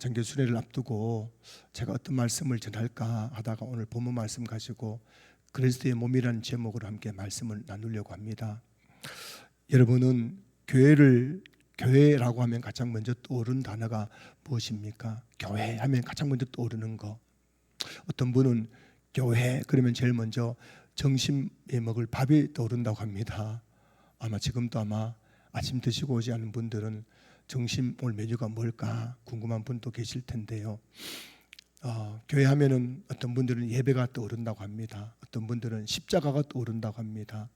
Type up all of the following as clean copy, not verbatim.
정규 수련회를 앞두고 제가 어떤 말씀을 전할까 하다가 오늘 본문 말씀 가지고 그리스도의 몸이라는 제목으로 함께 말씀을 나누려고 합니다. 여러분은 교회라고 하면 가장 먼저 떠오르는 단어가 무엇입니까? 교회 하면 가장 먼저 떠오르는 거. 어떤 분은 교회 그러면 제일 먼저 점심에 먹을 밥이 떠오른다고 합니다. 지금도 아침 드시고 오지 않은 분들은 점심 오늘 메뉴가 뭘까 궁금한 분도 계실 텐데요. 교회 하면은 어떤 분들은 예배가 떠오른다고 합니다. 어떤 분들은 십자가가 떠오른다고 합니다.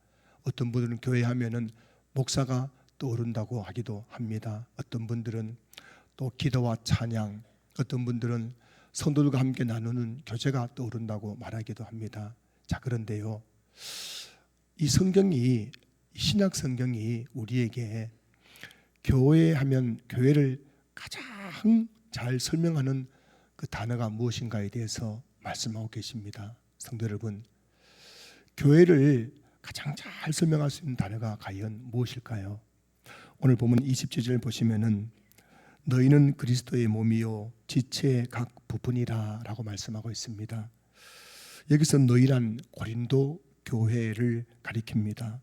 어떤 분들은 교회 하면은 목사가 떠오른다고 하기도 합니다. 어떤 분들은 또 기도와 찬양, 어떤 분들은 성도들과 함께 나누는 교제가 떠오른다고 말하기도 합니다. 자, 그런데요, 이 신약 성경이 우리에게 교회 하면 교회를 가장 잘 설명하는 그 단어가 무엇인가에 대해서 말씀하고 계십니다. 성도 여러분, 교회를 가장 잘 설명할 수 있는 단어가 과연 무엇일까요? 오늘 보면 27절 보시면은 너희는 그리스도의 몸이요 지체의 각 부분이라 라고 말씀하고 있습니다. 여기서 너희란 고린도 교회를 가리킵니다.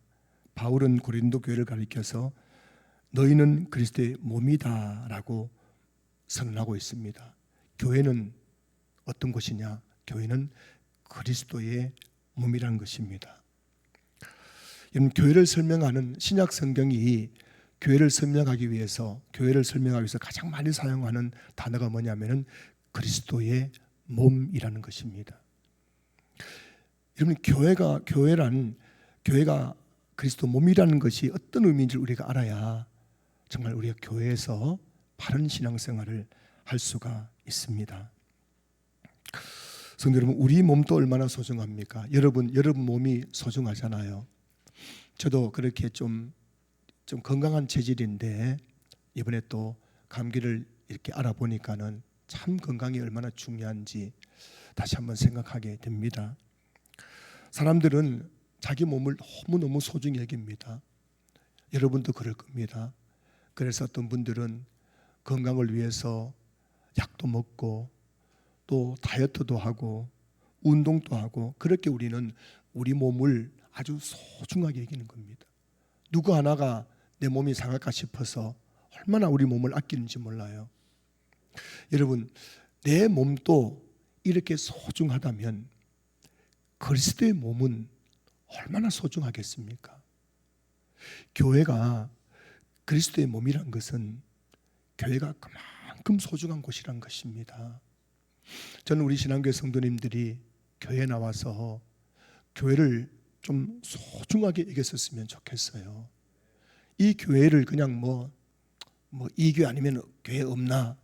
바울은 고린도 교회를 가리켜서 너희는 그리스도의 몸이다 라고 선언하고 있습니다. 교회는 어떤 것이냐? 교회는 그리스도의 몸이라는 것입니다. 여러분, 교회를 설명하는 신약 성경이 교회를 설명하기 위해서 가장 많이 사용하는 단어가 뭐냐면은 그리스도의 몸이라는 것입니다. 여러분, 교회가 그리스도 몸이라는 것이 어떤 의미인지 우리가 알아야 정말 우리가 교회에서 바른 신앙생활을 할 수가 있습니다. 성도 여러분, 우리 몸도 얼마나 소중합니까? 여러분 몸이 소중하잖아요. 저도 그렇게 좀 건강한 체질인데 이번에 또 감기를 이렇게 알아보니까는 참 건강이 얼마나 중요한지 다시 한번 생각하게 됩니다. 사람들은 자기 몸을 너무너무 소중히 여깁니다. 여러분도 그럴 겁니다. 그래서 어떤 분들은 건강을 위해서 약도 먹고 또 다이어트도 하고 운동도 하고, 그렇게 우리는 우리 몸을 아주 소중하게 여기는 겁니다. 누구 하나가 내 몸이 상할까 싶어서 얼마나 우리 몸을 아끼는지 몰라요. 여러분, 내 몸도 이렇게 소중하다면 그리스도의 몸은 얼마나 소중하겠습니까? 교회가 그리스도의 몸이란 것은 교회가 그만큼 소중한 곳이란 것입니다. 저는 우리 신앙교회 성도님들이 교회에 나와서 교회를 좀 소중하게 여겼었으면 좋겠어요. 이 교회를 그냥 이 교회 아니면 교회 없나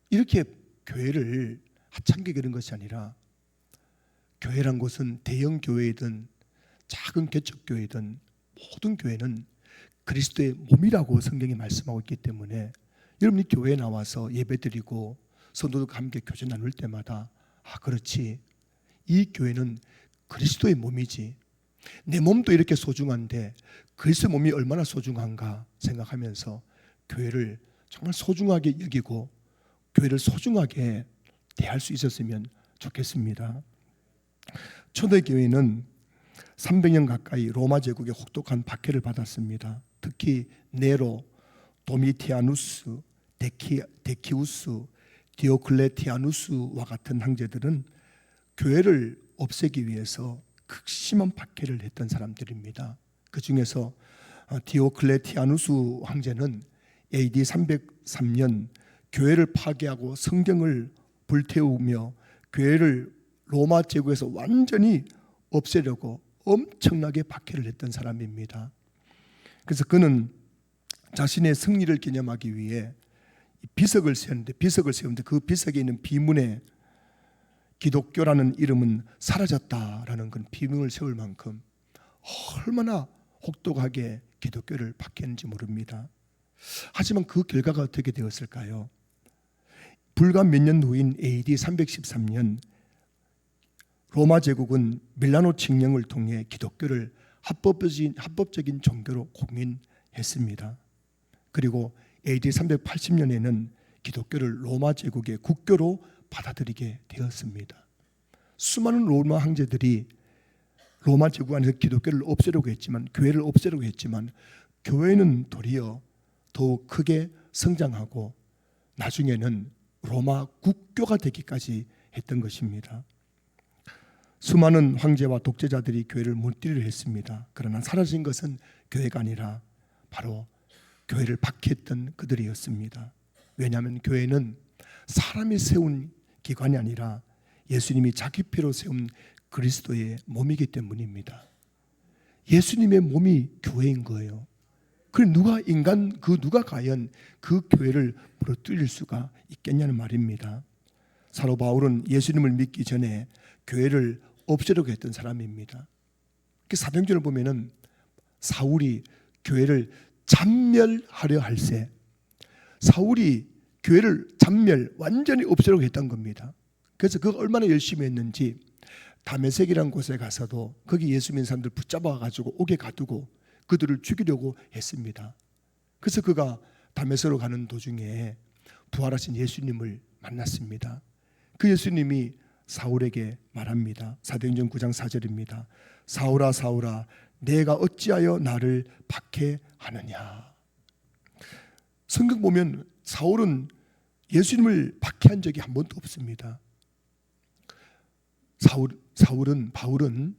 이렇게 교회를 하찮게 여기는 것이 아니라, 교회란 곳은 대형 교회이든 작은 개척교회이든 모든 교회는 그리스도의 몸이라고 성경이 말씀하고 있기 때문에 여러분이 교회에 나와서 예배드리고 성도들과 함께 교제 나눌 때마다 그렇지, 이 교회는 그리스도의 몸이지, 내 몸도 이렇게 소중한데 그리스도의 몸이 얼마나 소중한가 생각하면서 교회를 정말 소중하게 여기고 교회를 소중하게 대할 수 있었으면 좋겠습니다. 초대교회는 300년 가까이 로마 제국의 혹독한 박해를 받았습니다. 특히 네로, 도미티아누스, 데키우스, 디오클레티아누스와 같은 황제들은 교회를 없애기 위해서 극심한 박해를 했던 사람들입니다. 그 중에서 디오클레티아누스 황제는 AD 303년 교회를 파괴하고 성경을 불태우며 교회를 로마 제국에서 완전히 없애려고 엄청나게 박해를 했던 사람입니다. 그래서 그는 자신의 승리를 기념하기 위해 비석을 세웠는데 그 비석에 있는 비문에 기독교라는 이름은 사라졌다라는 그런 비문을 세울 만큼 얼마나 혹독하게 기독교를 박해했는지 모릅니다. 하지만 그 결과가 어떻게 되었을까요? 불과 몇 년 후인 AD 313년 로마 제국은 밀라노 칙령을 통해 기독교를 합법적인 종교로 공인했습니다. 그리고 AD 380년에는 기독교를 로마 제국의 국교로 받아들이게 되었습니다. 수많은 로마 황제들이 로마 제국 안에서 기독교를 없애려고 했지만, 교회를 없애려고 했지만, 교회는 도리어 더욱 크게 성장하고 나중에는 로마 국교가 되기까지 했던 것입니다. 수많은 황제와 독재자들이 교회를 무찌르려 했습니다. 그러나 사라진 것은 교회가 아니라 바로 교회를 박해했던 그들이었습니다. 왜냐하면 교회는 사람이 세운 기관이 아니라 예수님이 자기 피로 세운 그리스도의 몸이기 때문입니다. 예수님의 몸이 교회인 거예요. 그럼 누가 과연 그 교회를 무너뜨릴 수가 있겠냐는 말입니다. 사도 바울은 예수님을 믿기 전에 교회를 없애려고 했던 사람입니다. 사도행전을 보면은 사울이 교회를 잔멸하려 할 때 사울이 교회를 완전히 없애려고 했던 겁니다. 그래서 그가 얼마나 열심히 했는지 다메섹이라는 곳에 가서도 거기 예수 믿는 사람들 붙잡아 가지고 옥에 가두고 그들을 죽이려고 했습니다. 그래서 그가 다메섹으로 가는 도중에 부활하신 예수님을 만났습니다. 그 예수님이 사울에게 말합니다. 사도행전 9장 4절입니다. 사울아 사울아 내가 어찌하여 나를 박해하느냐. 성경 보면 사울은 예수님을 박해한 적이 한 번도 없습니다. 바울은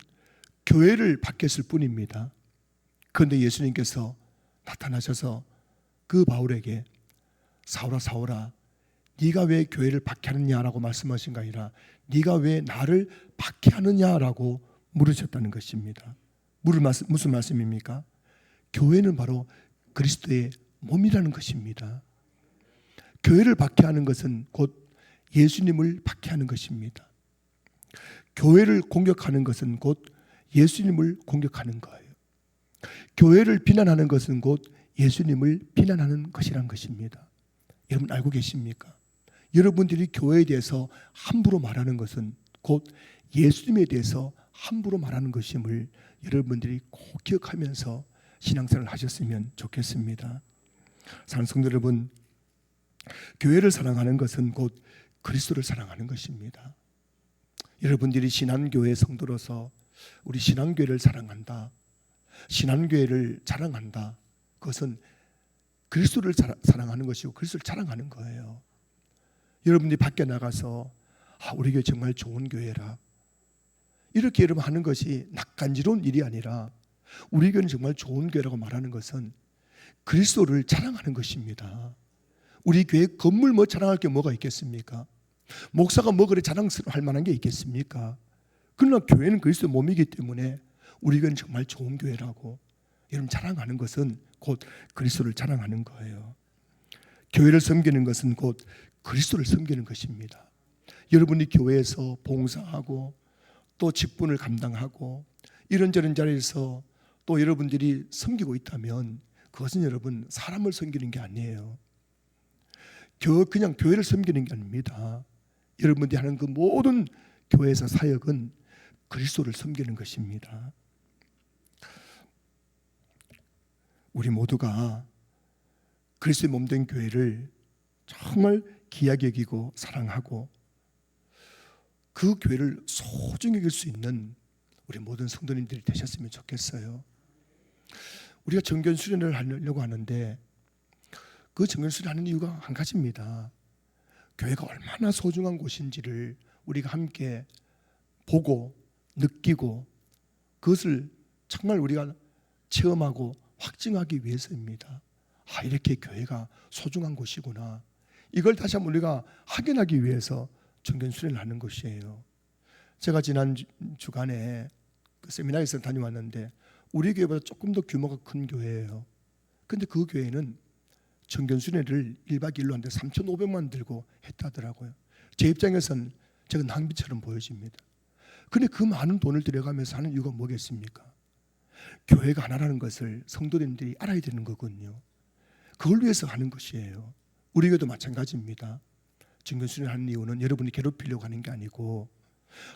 교회를 박했을 뿐입니다. 그런데 예수님께서 나타나셔서 그 바울에게 사울아 사울아 네가 왜 교회를 박해하느냐라고 말씀하신 게 아니라 네가 왜 나를 박해하느냐라고 물으셨다는 것입니다. 무슨 말씀입니까? 교회는 바로 그리스도의 몸이라는 것입니다. 교회를 박해하는 것은 곧 예수님을 박해하는 것입니다. 교회를 공격하는 것은 곧 예수님을 공격하는 거예요. 교회를 비난하는 것은 곧 예수님을 비난하는 것이란 것입니다. 여러분 알고 계십니까? 여러분들이 교회에 대해서 함부로 말하는 것은 곧 예수님에 대해서 함부로 말하는 것임을 여러분들이 꼭 기억하면서 신앙생활을 하셨으면 좋겠습니다. 사랑하는 성도 여러분, 교회를 사랑하는 것은 곧 그리스도를 사랑하는 것입니다. 여러분들이 신한교회 성도로서 우리 신한교회를 사랑한다, 신한교회를 자랑한다, 그것은 그리스도를 사랑하는 것이고 그리스도를 자랑하는 거예요. 여러분들이 밖에 나가서 우리 교회 정말 좋은 교회라 이렇게 여러분 하는 것이 낯간지러운 일이 아니라 우리 교회는 정말 좋은 교회라고 말하는 것은 그리스도를 자랑하는 것입니다. 우리 교회 건물 자랑할 게 뭐가 있겠습니까? 목사가 그래 자랑할 만한 게 있겠습니까? 그러나 교회는 그리스도의 몸이기 때문에 우리 교회는 정말 좋은 교회라고 여러분 자랑하는 것은 곧 그리스도를 자랑하는 거예요. 교회를 섬기는 것은 곧 그리스도를 섬기는 것입니다. 여러분이 교회에서 봉사하고 또 직분을 감당하고 이런저런 자리에서 또 여러분들이 섬기고 있다면 그것은 여러분 사람을 섬기는 게 아니에요. 그냥 교회를 섬기는 게 아닙니다. 여러분들이 하는 그 모든 교회에서 사역은 그리스도를 섬기는 것입니다. 우리 모두가 그리스도의 몸된 교회를 정말 귀하게 여기고 사랑하고 그 교회를 소중히 여길 수 있는 우리 모든 성도님들이 되셨으면 좋겠어요. 우리가 정견 수련을 하려고 하는데 그 정견 수련하는 이유가 한 가지입니다. 교회가 얼마나 소중한 곳인지를 우리가 함께 보고 느끼고 그것을 정말 우리가 체험하고 확증하기 위해서입니다. 이렇게 교회가 소중한 곳이구나. 이걸 다시 한번 우리가 확인하기 위해서 정견 수련을 하는 것이에요. 제가 지난 주간에 그 세미나에서 다녀왔는데 우리 교회보다 조금 더 규모가 큰 교회예요. 근데 그 교회는 정견 수련을 1박 2일로 하는데 3,500만 들고 했다더라고요. 제 입장에서는 제가 낭비처럼 보여집니다. 근데 그 많은 돈을 들여가면서 하는 이유가 뭐겠습니까? 교회가 하나라는 것을 성도님들이 알아야 되는 거거든요. 그걸 위해서 하는 것이에요. 우리 교회도 마찬가지입니다. 정견 수련하는 이유는 여러분이 괴롭히려고 하는 게 아니고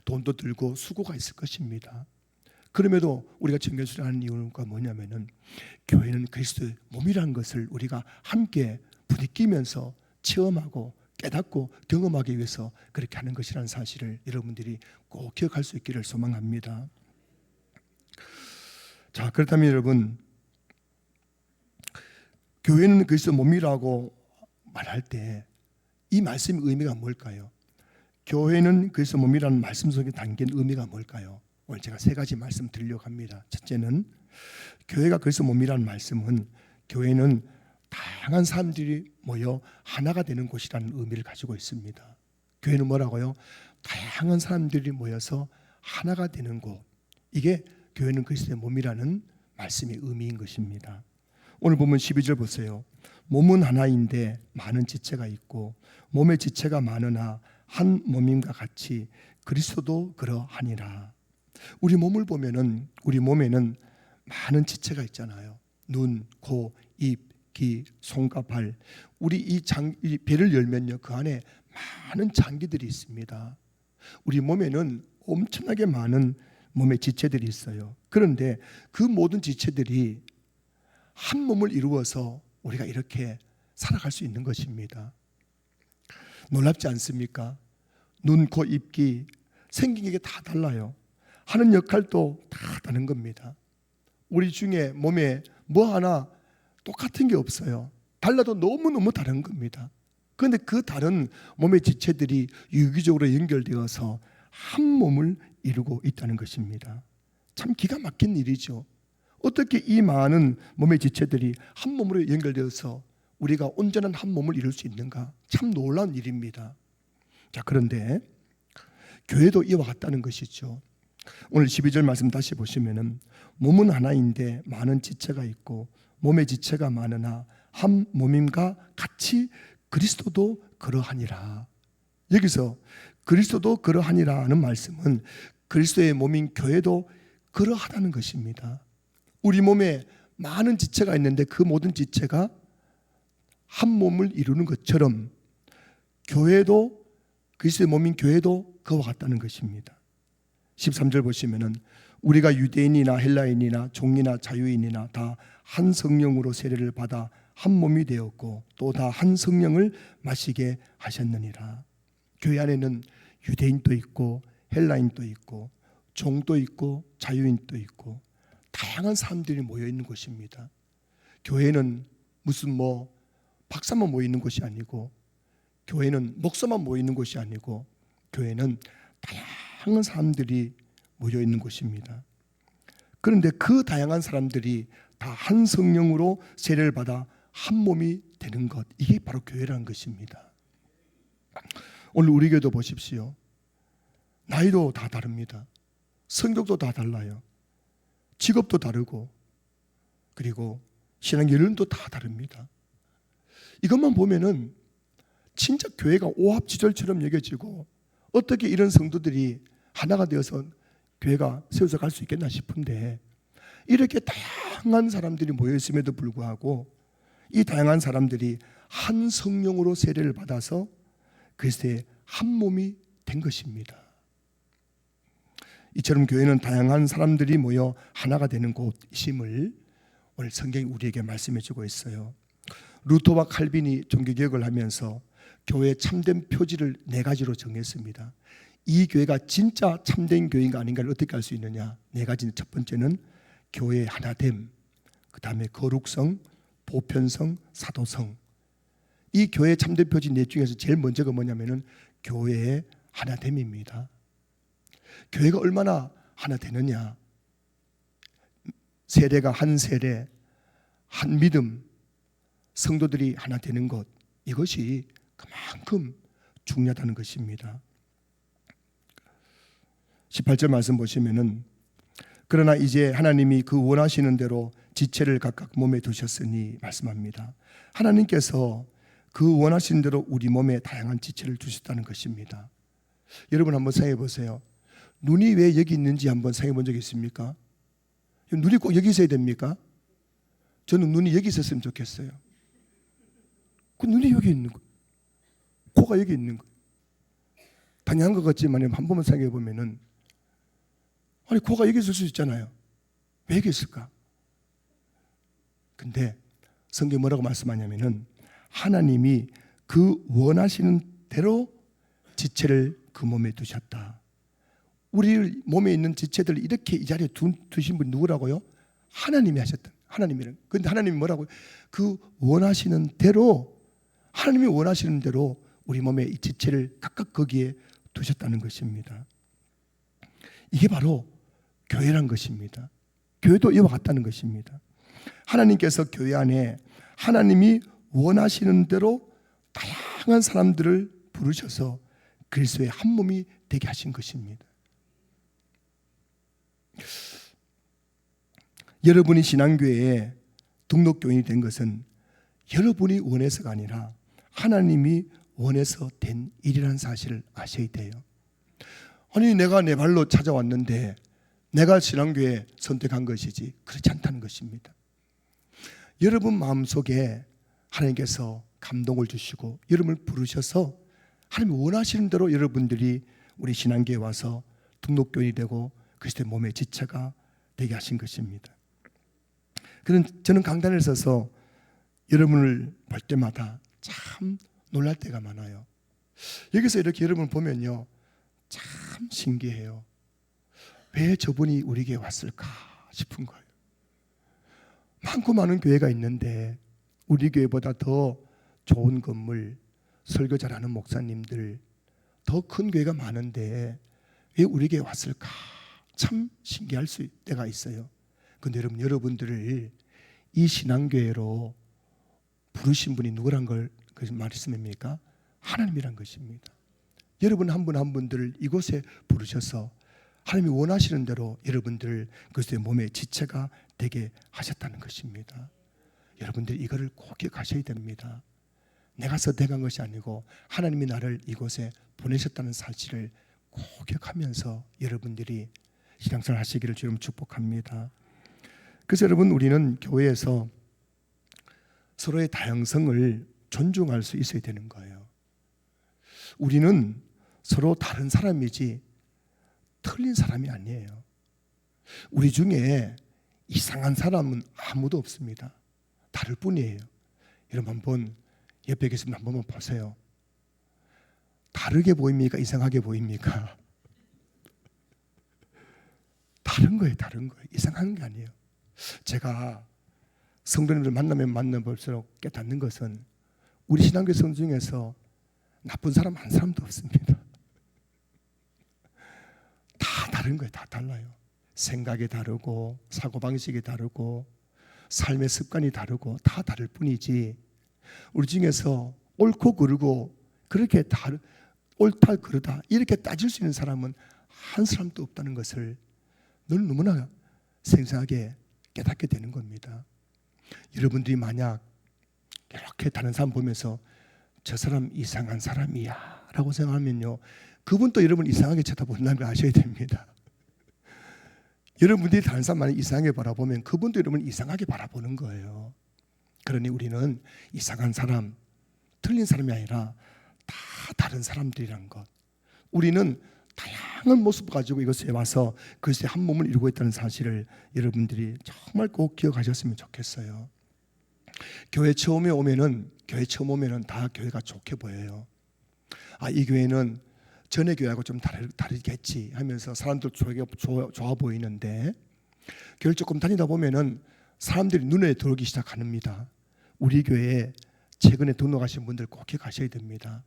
돈도 들고 수고가 있을 것입니다. 그럼에도 우리가 정견 수련하는 이유가 뭐냐면은 교회는 그리스도의 몸이라는 것을 우리가 함께 부딪히면서 체험하고 깨닫고 경험하기 위해서 그렇게 하는 것이라는 사실을 여러분들이 꼭 기억할 수 있기를 소망합니다. 자, 그렇다면 여러분, 교회는 그리스도 몸이라고 말할 때 이 말씀의 의미가 뭘까요? 교회는 그리스도 몸이라는 말씀 속에 담긴 의미가 뭘까요? 오늘 제가 세 가지 말씀 드리려고 합니다. 첫째는 교회가 그리스도 몸이라는 말씀은 교회는 다양한 사람들이 모여 하나가 되는 곳이라는 의미를 가지고 있습니다. 교회는 뭐라고요? 다양한 사람들이 모여서 하나가 되는 곳. 이게 교회는 그리스도의 몸이라는 말씀의 의미인 것입니다. 오늘 보면 12절 보세요. 몸은 하나인데 많은 지체가 있고 몸의 지체가 많으나 한 몸임과 같이 그리스도도 그러하니라. 우리 몸을 보면은 우리 몸에는 많은 지체가 있잖아요. 눈, 코, 입, 귀, 손과 발. 우리 이 배를 열면요, 그 안에 많은 장기들이 있습니다. 우리 몸에는 엄청나게 많은 몸의 지체들이 있어요. 그런데 그 모든 지체들이 한 몸을 이루어서 우리가 이렇게 살아갈 수 있는 것입니다. 놀랍지 않습니까? 눈, 코, 입, 귀 생긴 게 다 달라요. 하는 역할도 다 다른 겁니다. 우리 중에 몸에 뭐 하나 똑같은 게 없어요. 달라도 너무너무 다른 겁니다. 그런데 그 다른 몸의 지체들이 유기적으로 연결되어서 한 몸을 이루고 있다는 것입니다. 참 기가 막힌 일이죠. 어떻게 이 많은 몸의 지체들이 한 몸으로 연결되어서 우리가 온전한 한 몸을 이룰 수 있는가? 참 놀라운 일입니다. 자, 그런데 교회도 이와 같다는 것이죠. 오늘 12절 말씀 다시 보시면은 몸은 하나인데 많은 지체가 있고 몸의 지체가 많으나 한 몸임과 같이 그리스도도 그러하니라. 여기서 그리스도도 그러하니라 하는 말씀은 그리스도의 몸인 교회도 그러하다는 것입니다. 우리 몸에 많은 지체가 있는데 그 모든 지체가 한 몸을 이루는 것처럼 교회도 그리스도의 몸인 교회도 그와 같다는 것입니다. 13절 보시면은 우리가 유대인이나 헬라인이나 종이나 자유인이나 다 한 성령으로 세례를 받아 한 몸이 되었고 또 다 한 성령을 마시게 하셨느니라. 교회 안에는 유대인도 있고 헬라인도 있고 종도 있고 자유인도 있고 다양한 사람들이 모여 있는 곳입니다. 교회는 무슨 박사만 모여 있는 곳이 아니고 교회는 목사만 모여 있는 곳이 아니고 교회는 다양한 사람들이 모여 있는 곳입니다. 그런데 그 다양한 사람들이 다 한 성령으로 세례를 받아 한 몸이 되는 것, 이게 바로 교회라는 것입니다. 오늘 우리 교회도 보십시오. 나이도 다 다릅니다. 성격도 다 달라요. 직업도 다르고 그리고 신앙 연령도 다 다릅니다. 이것만 보면은 진짜 교회가 오합지졸처럼 여겨지고 어떻게 이런 성도들이 하나가 되어서 교회가 세워서 갈 수 있겠나 싶은데 이렇게 다양한 사람들이 모여 있음에도 불구하고 이 다양한 사람들이 한 성령으로 세례를 받아서 그리스도의 한 몸이 된 것입니다. 이처럼 교회는 다양한 사람들이 모여 하나가 되는 곳임을 오늘 성경이 우리에게 말씀해 주고 있어요. 루터와 칼빈이 종교개혁을 하면서 교회의 참된 표지를 4가지로 정했습니다. 이 교회가 진짜 참된 교회인가 아닌가를 어떻게 알 수 있느냐? 4가지는 첫 번째는 교회의 하나됨, 그 다음에 거룩성, 보편성, 사도성. 이 교회의 참된 표지 4 중에서 제일 먼저가 뭐냐면은 교회의 하나됨입니다. 교회가 얼마나 하나 되느냐? 세례가 한 세례, 한 믿음, 성도들이 하나 되는 것, 이것이 그만큼 중요하다는 것입니다. 18절 말씀 보시면은 그러나 이제 하나님이 그 원하시는 대로 지체를 각각 몸에 두셨으니 말씀합니다. 하나님께서 그 원하시는 대로 우리 몸에 다양한 지체를 두셨다는 것입니다. 여러분 한번 생각해 보세요. 눈이 왜 여기 있는지 한번 생각해 본 적 있습니까? 눈이 꼭 여기 있어야 됩니까? 저는 눈이 여기 있었으면 좋겠어요. 그 눈이 여기 있는 거, 코가 여기 있는 거, 당연한 것 같지만 한 번만 생각해 보면은 아니 코가 여기 있을 수 있잖아요. 왜 여기 있을까? 근데 성경이 뭐라고 말씀하냐면은 하나님이 그 원하시는 대로 지체를 그 몸에 두셨다. 우리 몸에 있는 지체들을 이렇게 이 자리에 두신 분이 누구라고요? 하나님이 하셨던, 하나님이란. 그런데 하나님이 뭐라고요? 그 원하시는 대로, 하나님이 원하시는 대로 우리 몸에 이 지체를 각각 거기에 두셨다는 것입니다. 이게 바로 교회란 것입니다. 교회도 이와 같다는 것입니다. 하나님께서 교회 안에 하나님이 원하시는 대로 다양한 사람들을 부르셔서 그리스도의 한 몸이 되게 하신 것입니다. 여러분이 신앙교회에 등록교인이 된 것은 여러분이 원해서가 아니라 하나님이 원해서 된 일이라는 사실을 아셔야 돼요. 아니, 내가 내 발로 찾아왔는데 내가 신앙교회 선택한 것이지, 그렇지 않다는 것입니다. 여러분 마음속에 하나님께서 감동을 주시고 여러분을 부르셔서 하나님 원하시는 대로 여러분들이 우리 신앙교회에 와서 등록교인이 되고 그리스도의 몸의 지체가 되게 하신 것입니다. 저는 강단에 서서 여러분을 볼 때마다 참 놀랄 때가 많아요. 여기서 이렇게 여러분을 보면요, 참 신기해요. 왜 저분이 우리 교회에 왔을까 싶은 거예요. 많고 많은 교회가 있는데 우리 교회보다 더 좋은 건물, 설교 잘하는 목사님들, 더 큰 교회가 많은데 왜 우리 교회에 왔을까 참 신기할 때가 있어요. 그런데 여러분들을 이 신앙교회로 부르신 분이 누구란 걸 말씀입니까? 하나님이란 것입니다. 여러분 한 분 한 분들을 이곳에 부르셔서 하나님이 원하시는 대로 여러분들 그리스도의 몸의 지체가 되게 하셨다는 것입니다. 여러분들 이거를 꼭 기억하셔야 됩니다. 내가 선택한 것이 아니고 하나님이 나를 이곳에 보내셨다는 사실을 꼭 기억하면서 여러분들이 신앙생활 하시기를 주님 축복합니다. 그래서 여러분, 우리는 교회에서 서로의 다양성을 존중할 수 있어야 되는 거예요. 우리는 서로 다른 사람이지 틀린 사람이 아니에요. 우리 중에 이상한 사람은 아무도 없습니다. 다를 뿐이에요. 여러분 한번 옆에 계시면 한번 보세요. 다르게 보입니까? 이상하게 보입니까? 다른 거예요. 다른 거예요. 이상한 게 아니에요. 제가 성도님들 만나볼수록 깨닫는 것은 우리 신앙교회 성 중에서 나쁜 사람 한 사람도 없습니다. 다 다른 거예요. 다 달라요. 생각이 다르고 사고방식이 다르고 삶의 습관이 다르고 다 다를 뿐이지, 우리 중에서 옳고 그르고 그렇게 옳다 그르다 이렇게 따질 수 있는 사람은 한 사람도 없다는 것을 늘 너무나 생생하게 깨닫게 되는 겁니다. 여러분들이 만약 이렇게 다른 사람 보면서 저 사람 이상한 사람이야 라고 생각하면요, 그분도 여러분 이상하게 쳐다본다는 걸 아셔야 됩니다. 여러분들이 다른 사람을 이상하게 바라보면 그분도 여러분 이상하게 바라보는 거예요. 그러니 우리는 이상한 사람, 틀린 사람이 아니라 다 다른 사람들이란 것, 우리는 다양한 모습을 가지고 이것에 와서 그것의 한 몸을 이루고 있다는 사실을 여러분들이 정말 꼭 기억하셨으면 좋겠어요. 교회 처음 오면은 다 교회가 좋게 보여요. 이 교회는 전에 교회하고 좀 다르겠지 하면서 사람들 좋아 보이는데, 교회를 조금 다니다 보면은 사람들이 눈에 들어오기 시작합니다. 우리 교회에 최근에 등록하신 분들 꼭 기억하셔야 됩니다.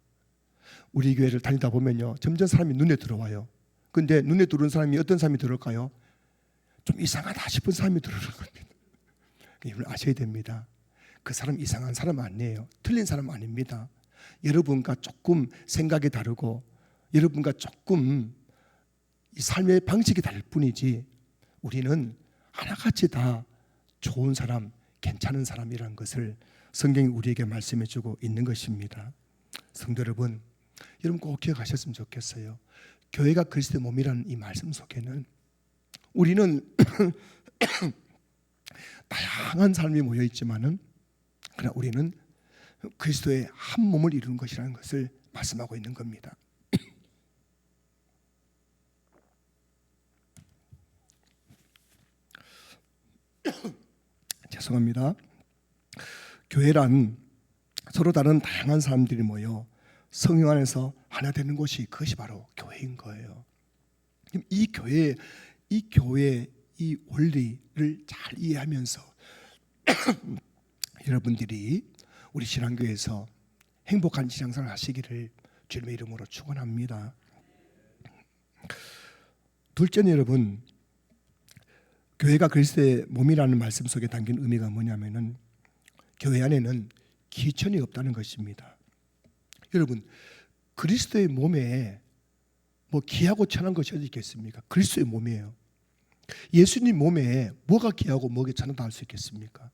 우리 교회를 다니다 보면요, 점점 사람이 눈에 들어와요. 근데 눈에 들어오는 사람이 어떤 사람이 들어올까요? 좀 이상하다 싶은 사람이 들어오는 겁니다. 이걸 아셔야 됩니다. 그 사람 이상한 사람 아니에요. 틀린 사람 아닙니다. 여러분과 조금 생각이 다르고 여러분과 조금 이 삶의 방식이 다를 뿐이지, 우리는 하나같이 다 좋은 사람, 괜찮은 사람이라는 것을 성경이 우리에게 말씀해 주고 있는 것입니다. 성도 여러분 꼭 기억하셨으면 좋겠어요. 교회가 그리스도의 몸이라는 이 말씀 속에는 우리는 다양한 삶이 모여 있지만은, 그러나 우리는 그리스도의 한 몸을 이루는 것이라는 것을 말씀하고 있는 겁니다. 죄송합니다. 교회란 서로 다른 다양한 사람들이 모여 성령 안에서 하나 되는 곳이 그것이 바로 교회인 거예요. 이 교회의 이 원리를 잘 이해하면서 여러분들이 우리 신앙교회에서 행복한 신앙생활 하시기를 주님의 이름으로 축원합니다. 둘째는 여러분, 교회가 그리스도의 몸이라는 말씀 속에 담긴 의미가 뭐냐면은 교회 안에는 기천이 없다는 것입니다. 여러분, 그리스도의 몸에 뭐 귀하고 천한 것이 어디 있겠습니까? 그리스도의 몸이에요. 예수님 몸에 뭐가 귀하고 뭐가 천하다 할 수 있겠습니까?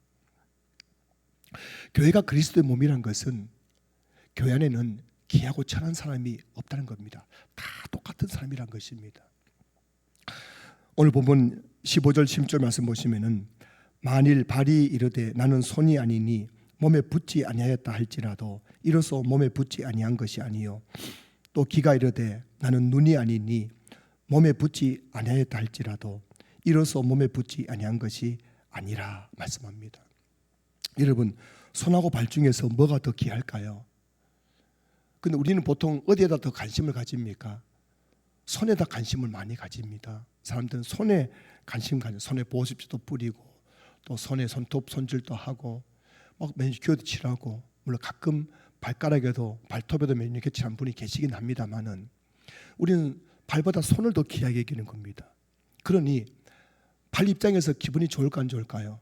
교회가 그리스도의 몸이란 것은 교회 안에는 귀하고 천한 사람이 없다는 겁니다. 다 똑같은 사람이란 것입니다. 오늘 본문 15절 16절 말씀 보시면은 만일 발이 이르되 나는 손이 아니니 몸에 붙지 아니하였다 할지라도 이로써 몸에 붙지 아니한 것이 아니요 또 귀가 이르되 나는 눈이 아니니 몸에 붙지 아니하였다 할지라도 이로써 몸에 붙지 아니한 것이 아니라 말씀합니다. 여러분, 손하고 발 중에서 뭐가 더 귀할까요? 근데 우리는 보통 어디에다 더 관심을 가집니까? 손에다 관심을 많이 가집니다. 사람들은 손에 관심 가져. 손에 보습제도 뿌리고 또 손에 손톱 손질도 하고 막 매니큐어도 칠하고, 물론 가끔 발가락에도 발톱에도 매니큐어 칠한 분이 계시긴 합니다만은 우리는 발보다 손을 더 귀하게 여기는 겁니다. 그러니 발 입장에서 기분이 좋을까 안 좋을까요?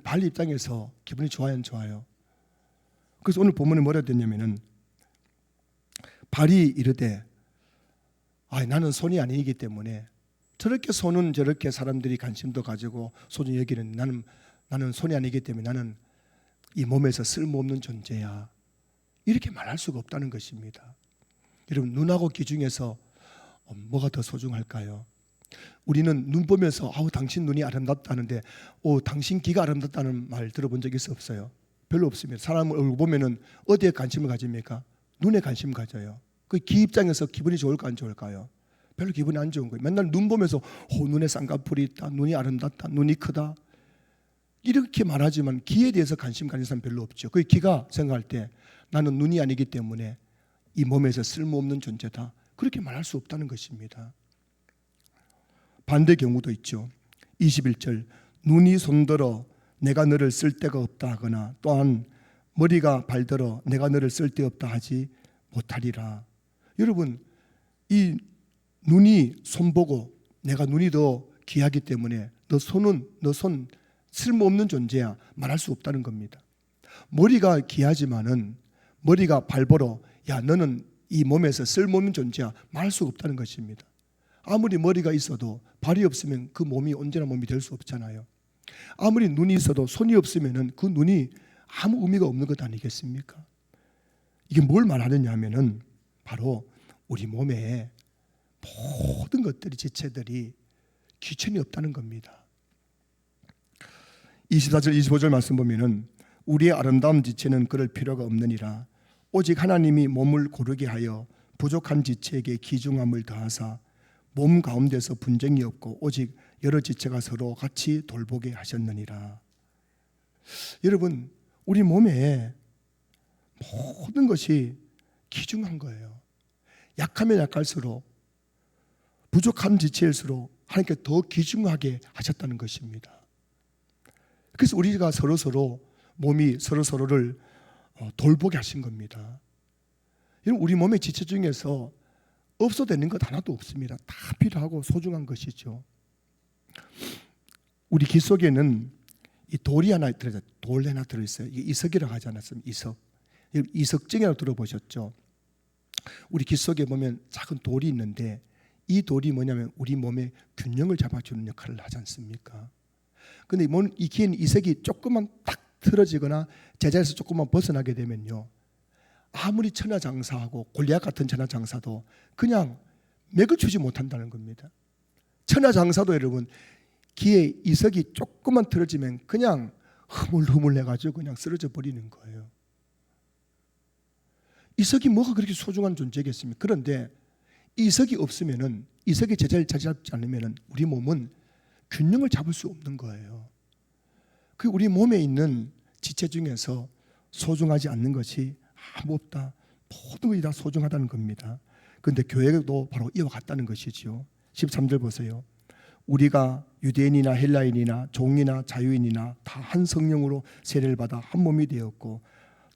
발 입장에서 기분이 좋아요 안 좋아요? 그래서 오늘 본문에 뭐라 됐냐면은 발이 이르되 나는 손이 아니기 때문에 저렇게 손은 저렇게 사람들이 관심도 가지고 소중히 여기는 나는 손이 아니기 때문에 나는 이 몸에서 쓸모없는 존재야, 이렇게 말할 수가 없다는 것입니다. 여러분, 눈하고 귀 중에서 뭐가 더 소중할까요? 우리는 눈 보면서 당신 눈이 아름답다는데 당신 귀가 아름답다는 말 들어본 적 없어요? 별로 없습니다. 사람 얼굴 보면은 어디에 관심을 가집니까? 눈에 관심 가져요. 그 귀 입장에서 기분이 좋을까 안 좋을까요? 별로 기분이 안 좋은 거예요. 맨날 눈 보면서 눈에 쌍꺼풀이 있다, 눈이 아름답다, 눈이 크다, 이렇게 말하지만 귀에 대해서 관심 가진 사람 별로 없죠. 그 귀가 생각할 때 나는 눈이 아니기 때문에 이 몸에서 쓸모없는 존재다, 그렇게 말할 수 없다는 것입니다. 반대 경우도 있죠. 21절 눈이 손들어 내가 너를 쓸데가 없다 하거나 또한 머리가 발들어 내가 너를 쓸데없다 하지 못하리라. 여러분, 이 눈이 손 보고 내가 눈이 더 귀하기 때문에 너 손 쓸모없는 존재야 말할 수 없다는 겁니다. 머리가 귀하지만은 머리가 발 보러 너는 이 몸에서 쓸모없는 존재야 말할 수 없다는 것입니다. 아무리 머리가 있어도 발이 없으면 그 몸이 언제나 몸이 될 수 없잖아요. 아무리 눈이 있어도 손이 없으면 그 눈이 아무 의미가 없는 것 아니겠습니까? 이게 뭘 말하느냐 하면은 바로 우리 몸에 모든 것들이 지체들이 귀천이 없다는 겁니다. 24절 25절 말씀 보면은 우리의 아름다운 지체는 그럴 필요가 없느니라 오직 하나님이 몸을 고르게 하여 부족한 지체에게 귀중함을 더하사 몸 가운데서 분쟁이 없고 오직 여러 지체가 서로 같이 돌보게 하셨느니라. 여러분, 우리 몸에 모든 것이 귀중한 거예요. 약하면 약할수록, 부족한 지체일수록 하나님께 더 귀중하게 하셨다는 것입니다. 그래서 우리가 서로 몸이 서로를 돌보게 하신 겁니다. 우리 몸의 지체 중에서 없어도 되는 것 하나도 없습니다. 다 필요하고 소중한 것이죠. 우리 귀 속에는 이 돌이 하나 들어있어요. 돌 하나 들어있어요. 이석이라고 하지 않았습니까? 이석증이라고 들어보셨죠? 우리 귀 속에 보면 작은 돌이 있는데 이 돌이 뭐냐면 우리 몸의 균형을 잡아주는 역할을 하지 않습니까? 근데 이 귀에는 이석이 조금만 딱 틀어지거나 제자리에서 조금만 벗어나게 되면요, 아무리 천하장사하고 골리앗 같은 천하장사도 그냥 맥을 추지 못한다는 겁니다. 천하장사도 여러분 귀에 이석이 조금만 틀어지면 그냥 흐물흐물해가지고 그냥 쓰러져 버리는 거예요. 이석이 뭐가 그렇게 소중한 존재겠습니까? 그런데 이석이 없으면은, 이석이 제자리를 차지하지 않으면은 우리 몸은 균형을 잡을 수 없는 거예요. 그 우리 몸에 있는 지체 중에서 소중하지 않는 것이 아무 없다. 모든 것이 다 소중하다는 겁니다. 그런데 교회도 바로 이와 같다는 것이지요. 13절 보세요. 우리가 유대인이나 헬라인이나 종이나 자유인이나 다 한 성령으로 세례를 받아 한 몸이 되었고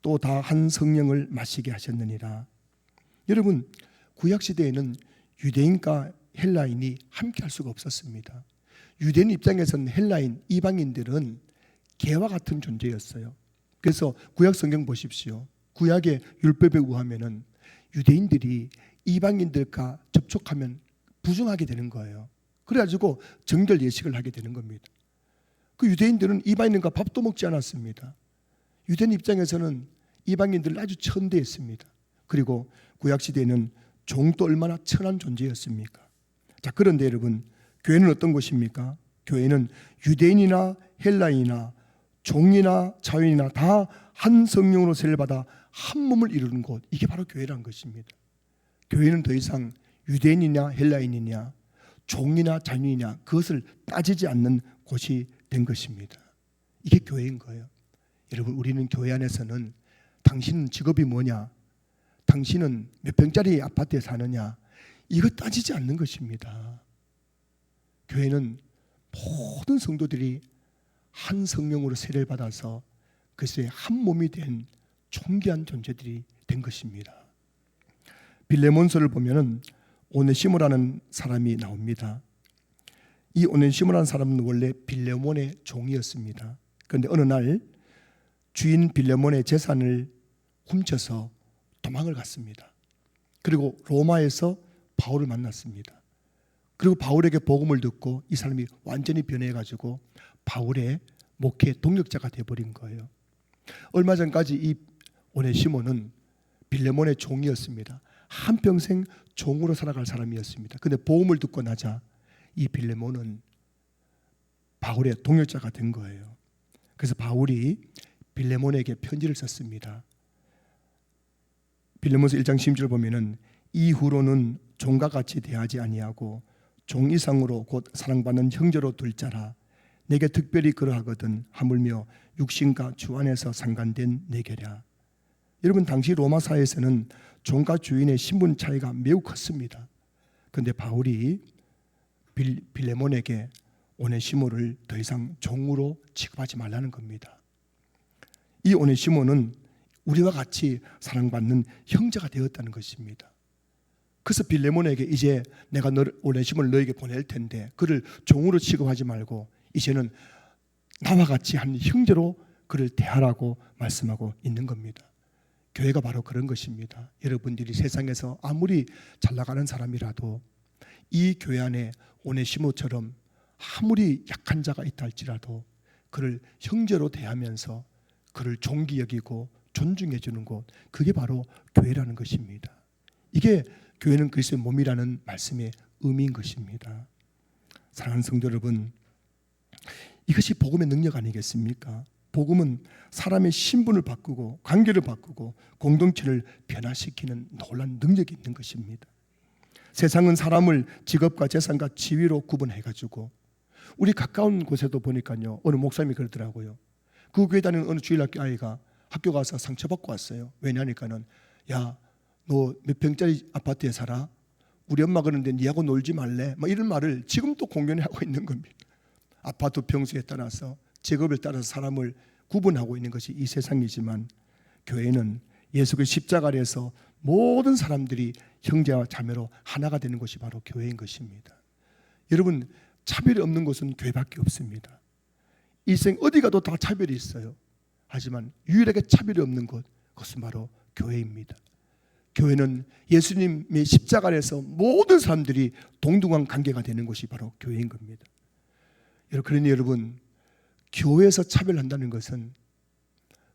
또 다 한 성령을 마시게 하셨느니라. 여러분, 구약 시대에는 유대인과 헬라인이 함께 할 수가 없었습니다. 유대인 입장에서는 헬라인, 이방인들은 개와 같은 존재였어요. 그래서 구약 성경 보십시오. 구약의 율법에 의하면은 유대인들이 이방인들과 접촉하면 부정하게 되는 거예요. 그래가지고 정결 예식을 하게 되는 겁니다. 그 유대인들은 이방인과 밥도 먹지 않았습니다. 유대인 입장에서는 이방인들을 아주 천대했습니다. 그리고 구약 시대에는 종도 얼마나 천한 존재였습니까? 자, 그런데 여러분, 교회는 어떤 곳입니까? 교회는 유대인이나 헬라인이나 종이나 자유인이나 다 한 성령으로 세례를 받아 한 몸을 이루는 곳, 이게 바로 교회라는 것입니다. 교회는 더 이상 유대인이냐 헬라인이냐 종이나 자유인이냐 그것을 따지지 않는 곳이 된 것입니다. 이게 교회인 거예요. 여러분, 우리는 교회 안에서는 당신은 직업이 뭐냐, 당신은 몇 평짜리 아파트에 사느냐, 이거 따지지 않는 것입니다. 교회는 모든 성도들이 한 성령으로 세례를 받아서 그것의 한 몸이 된 존귀한 존재들이 된 것입니다. 빌레몬서를 보면은 오네시모라는 사람이 나옵니다. 이 오네시모라는 사람은 원래 빌레몬의 종이었습니다. 그런데 어느 날 주인 빌레몬의 재산을 훔쳐서 도망을 갔습니다. 그리고 로마에서 바울을 만났습니다. 그리고 바울에게 복음을 듣고 이 사람이 완전히 변해가지고 바울의 목회 동력자가 되어버린 거예요. 얼마 전까지 이 오네시모는 빌레몬의 종이었습니다. 한평생 종으로 살아갈 사람이었습니다. 그런데 복음을 듣고 나자 이 빌레몬은 바울의 동역자가 된 거예요. 그래서 바울이 빌레몬에게 편지를 썼습니다. 빌레몬서 1장 10절 보면은 이후로는 종과 같이 대하지 아니하고 종 이상으로 곧 사랑받는 형제로 둘 자라. 내게 특별히 그러하거든 하물며 육신과 주 안에서 상관된 내게랴. 여러분, 당시 로마 사회에서는 종과 주인의 신분 차이가 매우 컸습니다. 그런데 바울이 빌레몬에게 오네시모를 더 이상 종으로 취급하지 말라는 겁니다. 이 오네시모는 우리와 같이 사랑받는 형제가 되었다는 것입니다. 그래서 빌레몬에게 이제 내가 오네시모를 너에게 보낼 텐데 그를 종으로 취급하지 말고 이제는 나와 같이 한 형제로 그를 대하라고 말씀하고 있는 겁니다. 교회가 바로 그런 것입니다. 여러분들이 세상에서 아무리 잘 나가는 사람이라도 이 교회 안에 오네시모처럼 아무리 약한 자가 있다 할지라도 그를 형제로 대하면서 그를 존귀 여기고 존중해 주는 곳, 그게 바로 교회라는 것입니다. 이게 교회는 그리스도의 몸이라는 말씀의 의미인 것입니다. 사랑하는 성도 여러분, 이것이 복음의 능력 아니겠습니까? 복음은 사람의 신분을 바꾸고 관계를 바꾸고 공동체를 변화시키는 놀라운 능력이 있는 것입니다. 세상은 사람을 직업과 재산과 지위로 구분해가지고 우리 가까운 곳에도 보니까요, 어느 목사님이 그러더라고요. 그 교회 다니는 어느 주일학교 아이가 학교 가서 상처받고 왔어요. 왜냐니까는 야, 너 몇 평짜리 아파트에 살아? 우리 엄마 그러는데 니하고 놀지 말래? 막 이런 말을 지금도 공연해 하고 있는 겁니다. 아파트 평수에 따라서 직업에 따라서 사람을 구분하고 있는 것이 이 세상이지만 교회는 예수 그리스도의 십자가 아래에서 모든 사람들이 형제와 자매로 하나가 되는 것이 바로 교회인 것입니다. 여러분, 차별이 없는 곳은 교회밖에 없습니다. 일생 어디 가도 다 차별이 있어요. 하지만 유일하게 차별이 없는 곳, 그것은 바로 교회입니다. 교회는 예수님의 십자가 아래에서 모든 사람들이 동등한 관계가 되는 것이 바로 교회인 겁니다. 그러니 여러분, 교회에서 차별한다는 것은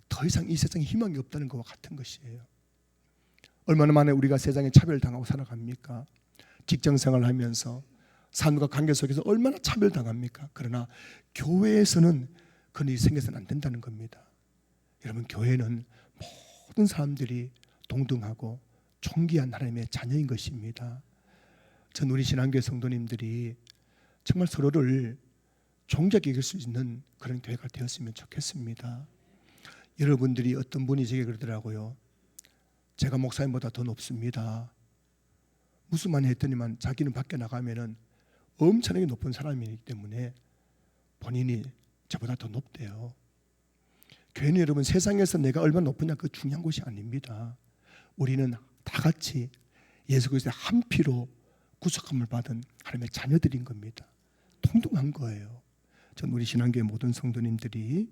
더 이상 이 세상에 희망이 없다는 것과 같은 것이에요. 얼마나 만에 우리가 세상에 차별당하고 살아갑니까? 직장생활을 하면서 삶과 관계 속에서 얼마나 차별당합니까? 그러나 교회에서는 그런 일이 생겨서는 안 된다는 겁니다. 여러분, 교회는 모든 사람들이 동등하고 존귀한 하나님의 자녀인 것입니다. 전 우리 신앙교회 성도님들이 정말 서로를 존귀하게 여길 수 있는 그런 교회가 되었으면 좋겠습니다. 여러분들이 어떤 분이 제게 그러더라고요. 제가 목사님보다 더 높습니다. 무슨 말 했더니만 자기는 밖에 나가면은 엄청나게 높은 사람이기 때문에 본인이 저보다 더 높대요. 교회는 여러분 세상에서 내가 얼마나 높으냐 그 중요한 것이 아닙니다. 우리는 다 같이 예수 그리스도의 한 피로 구속함을 받은 하나님의 자녀들인 겁니다. 동등한 거예요. 전 우리 신앙교회 모든 성도님들이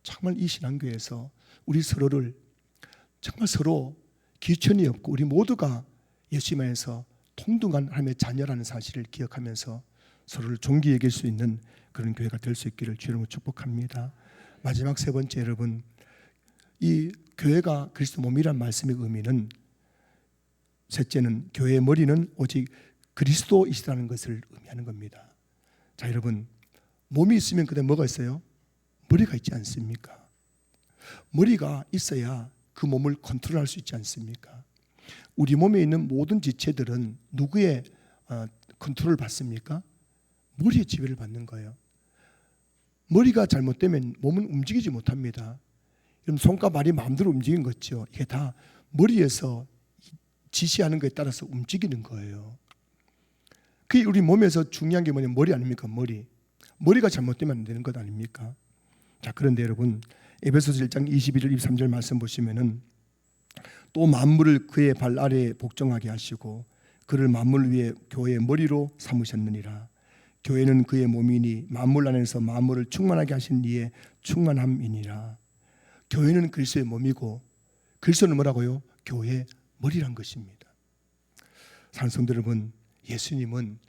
정말 이 신앙교회에서 우리 서로를 정말 서로 기천이 없고 우리 모두가 예수님 안에서 동등한 하나님의 자녀라는 사실을 기억하면서 서로를 존귀히 여길 수 있는 그런 교회가 될 수 있기를 주님으로 축복합니다. 마지막 세 번째, 여러분, 이 교회가 그리스도 몸이란 말씀의 의미는, 셋째는 교회의 머리는 오직 그리스도이시라는 것을 의미하는 겁니다. 자, 여러분, 몸이 있으면 그다음에 뭐가 있어요? 머리가 있지 않습니까? 머리가 있어야 그 몸을 컨트롤할 수 있지 않습니까? 우리 몸에 있는 모든 지체들은 누구의 컨트롤을 받습니까? 머리의 지배를 받는 거예요. 머리가 잘못되면 몸은 움직이지 못합니다. 그럼 손과 발이 마음대로 움직이는 거죠. 이게 다 머리에서 지시하는 것에 따라서 움직이는 거예요. 그게 우리 몸에서 중요한 게 뭐냐면 머리 아닙니까? 머리가 잘못되면 안 되는 것 아닙니까? 자, 그런데 여러분, 에베소서 1장 21절 23절 말씀 보시면은 또 만물을 그의 발 아래에 복종하게 하시고 그를 만물 위에 교회의 머리로 삼으셨느니라. 교회는 그의 몸이니 만물 안에서 만물을 충만하게 하신 이의 충만함이니라. 교회는 그리스도의 몸이고 그리스도는 뭐라고요? 교회의 머리란 것입니다. 사랑하는 성도 여러분, 예수님은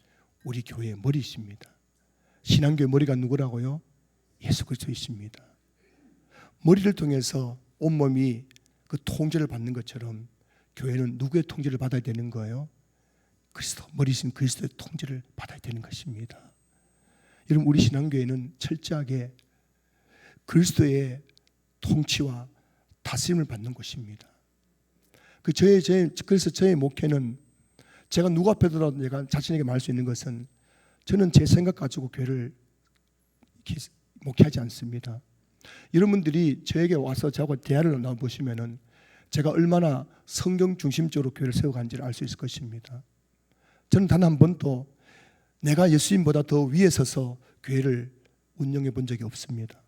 우리 교회의 머리이십니다. 신앙교의 머리가 누구라고요? 예수 그리스도이십니다. 머리를 통해서 온몸이 그 통제를 받는 것처럼 교회는 누구의 통제를 받아야 되는 거예요? 그리스도, 머리신 그리스도의 통제를 받아야 되는 것입니다. 여러분, 우리 신앙교회는 철저하게 그리스도의 통치와 다스림을 받는 곳입니다. 그래서 저의 목회는 제가 누구 앞에서라도 내가 자신에게 말할 수 있는 것은 저는 제 생각 가지고 교회를 목회하지 않습니다. 여러분들이 저에게 와서 저하고 대화를 나눠보시면은 제가 얼마나 성경 중심적으로 교회를 세워간지를 알 수 있을 것입니다. 저는 단 한 번도 내가 예수님보다 더 위에 서서 교회를 운영해 본 적이 없습니다.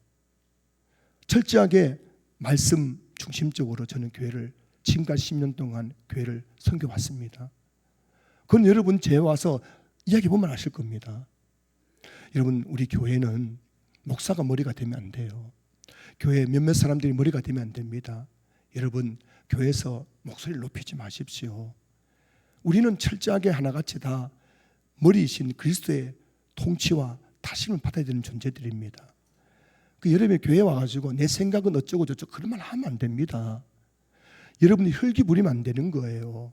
철저하게 말씀 중심적으로 저는 교회를 지금까지 10년 동안 교회를 섬겨왔습니다. 그건 여러분 제 와서 이야기 보면 아실 겁니다. 여러분, 우리 교회는 목사가 머리가 되면 안 돼요. 교회 몇몇 사람들이 머리가 되면 안 됩니다. 여러분, 교회에서 목소리를 높이지 마십시오. 우리는 철저하게 하나같이 다 머리이신 그리스도의 통치와 다짐을 받아야 되는 존재들입니다. 그 여러분의 교회에 와가지고 내 생각은 어쩌고 저쩌고 그런 말 하면 안 됩니다. 여러분이 혈기 부리면 안 되는 거예요.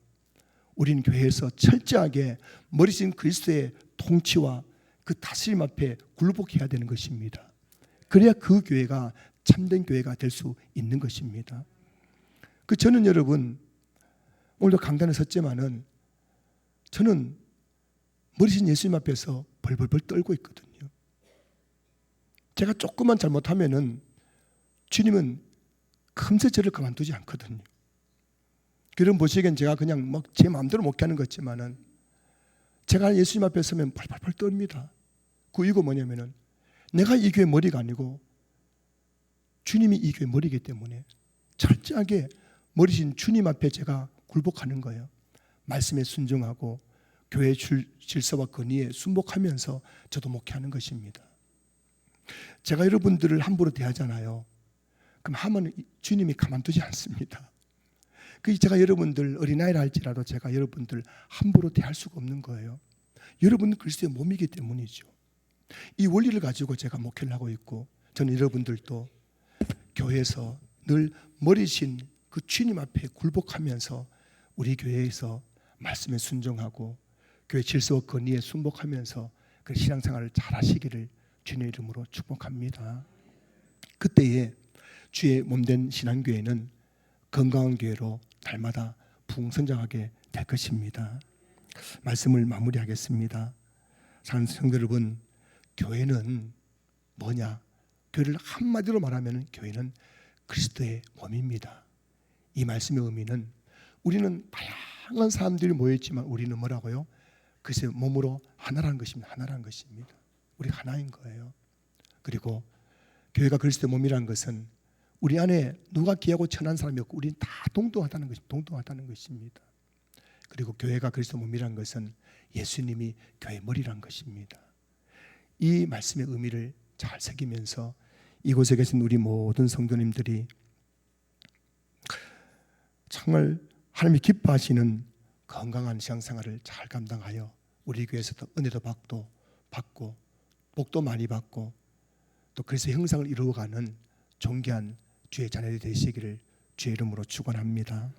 우리는 교회에서 철저하게 머리신 그리스도의 통치와 그 다스림 앞에 굴복해야 되는 것입니다. 그래야 그 교회가 참된 교회가 될 수 있는 것입니다. 저는 여러분 오늘도 강단에 섰지만은 저는 머리신 예수님 앞에서 벌벌벌 떨고 있거든요. 제가 조금만 잘못하면은 주님은 금세 저를 가만두지 않거든요. 그런 보시기엔 제가 그냥 막 제 마음대로 목회하는 것 같지만은 제가 예수님 앞에 서면 벌벌벌 떱니다. 그 이유가 뭐냐면은 내가 이 교회 머리가 아니고 주님이 이 교회 머리이기 때문에 철저하게 머리신 주님 앞에 제가 굴복하는 거예요. 말씀에 순종하고 교회의 질서와 권위에 순복하면서 저도 목회하는 것입니다. 제가 여러분들을 함부로 대하잖아요. 그럼 하면 주님이 가만두지 않습니다. 제가 여러분들 어린아이라 할지라도 제가 여러분들 함부로 대할 수가 없는 거예요. 여러분은 그리스도의 몸이기 때문이죠. 이 원리를 가지고 제가 목회를 하고 있고 저는 여러분들도 교회에서 늘 머리신 그 주님 앞에 굴복하면서 우리 교회에서 말씀에 순종하고 교회 질서와 권위에 순복하면서 그 신앙생활을 잘 하시기를 주님의 이름으로 축복합니다. 그때에 주의 몸된 신앙교회는 건강한 교회로 날마다 부흥성장하게 될 것입니다. 말씀을 마무리하겠습니다. 사랑하는 성도 여러분, 교회는 뭐냐? 교회를 한마디로 말하면 교회는 그리스도의 몸입니다. 이 말씀의 의미는 우리는 다양한 사람들이 모여있지만 우리는 뭐라고요? 그리스도의 몸으로 하나라는 것입니다. 하나라는 것입니다. 우리 하나인 거예요. 그리고 교회가 그리스도의 몸이라는 것은 우리 안에 누가 귀하고 천한 사람이 없고 우리는 다 동등하다는 것입니다. 그리고 교회가 그리스도 몸이라는 것은 예수님이 교회 머리라는 것입니다. 이 말씀의 의미를 잘 새기면서 이곳에 계신 우리 모든 성도님들이 정말 하나님이 기뻐하시는 건강한 신앙생활을 잘 감당하여 우리 교회에서도 은혜도 받고 복도 많이 받고 또 그리스도의 형상을 이루어가는 존귀한 주의 자녀들이 되시기를 주의 이름으로 축원합니다.